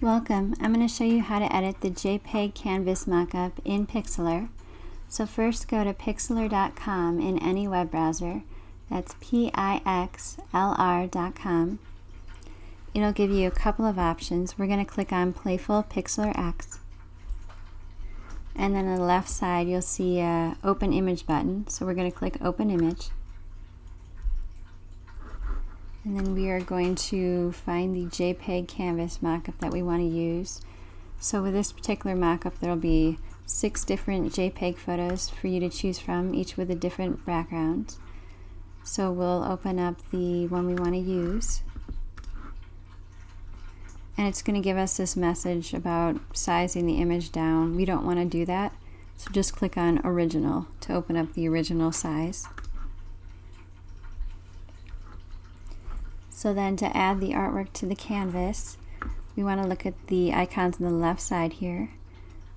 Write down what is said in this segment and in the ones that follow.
Welcome. I'm going to show you how to edit the JPEG canvas mockup in Pixlr. So first go to pixlr.com in any web browser. That's pixlr.com. It'll give you a couple of options. We're going to click on Playful Pixlr X. And then on the left side you'll see a Open Image button. So we're going to click Open Image. And then we are going to find the JPEG canvas mockup that we want to use. So with this particular mockup, there will be 6 different JPEG photos for you to choose from, each with a different background. So we'll open up the one we want to use. And it's going to give us this message about sizing the image down. We don't want to do that, so just click on Original to open up the original size. So then to add the artwork to the canvas, we want to look at the icons on the left side here.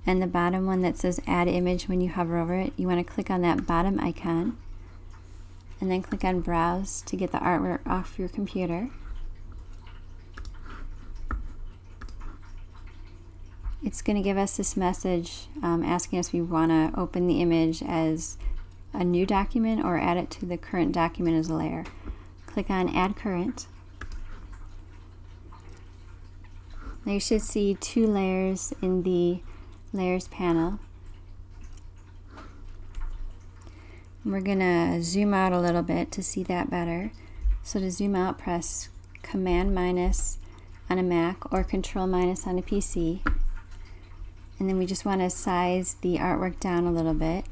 And the bottom one that says Add Image, when you hover over it, you want to click on that bottom icon. And then click on Browse to get the artwork off your computer. It's going to give us this message asking us if we want to open the image as a new document or add it to the current document as a layer. Click on Add Current. Now you should see 2 layers in the Layers panel. We're going to zoom out a little bit to see that better. So to zoom out, press Command- on a Mac or Control- on a PC. And then we just want to size the artwork down a little bit.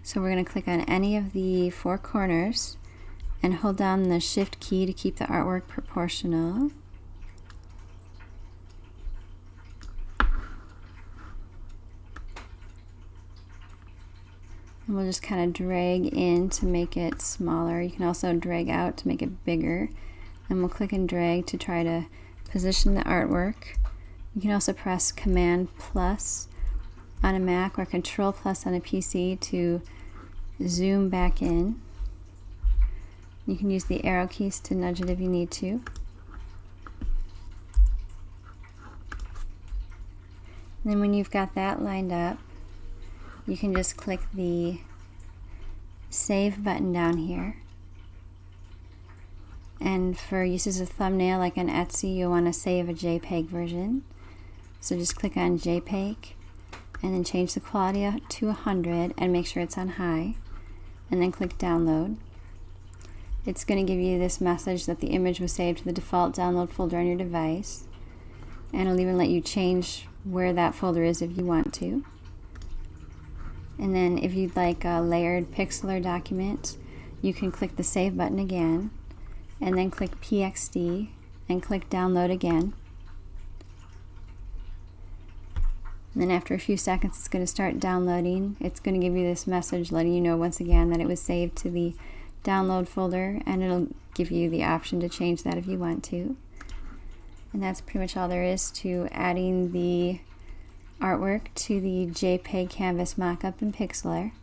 So we're going to click on any of the 4 corners and hold down the Shift key to keep the artwork proportional. And we'll just kind of drag in to make it smaller. You can also drag out to make it bigger. And we'll click and drag to try to position the artwork. You can also press Command+ on a Mac or Control+ on a PC to zoom back in. You can use the arrow keys to nudge it if you need to. And then when you've got that lined up, you can just click the Save button down here. And for use as a thumbnail like on Etsy, you'll want to save a JPEG version. So just click on JPEG and then change the quality to 100 and make sure it's on high. And then click Download. It's going to give you this message that the image was saved to the default download folder on your device. And it'll even let you change where that folder is if you want to. And then if you'd like a layered Pixlr document, you can click the Save button again, and then click PXD, and click Download again. And then after a few seconds it's going to start downloading. It's going to give you this message letting you know once again that it was saved to the download folder, and it'll give you the option to change that if you want to. And that's pretty much all there is to adding the artwork to the JPEG canvas mockup in Pixlr.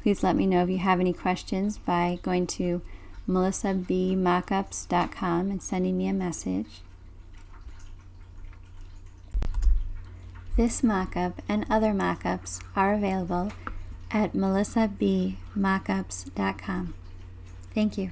Please let me know if you have any questions by going to melissabmockups.com and sending me a message. This mockup and other mockups are available at melissabmockups.com. Thank you.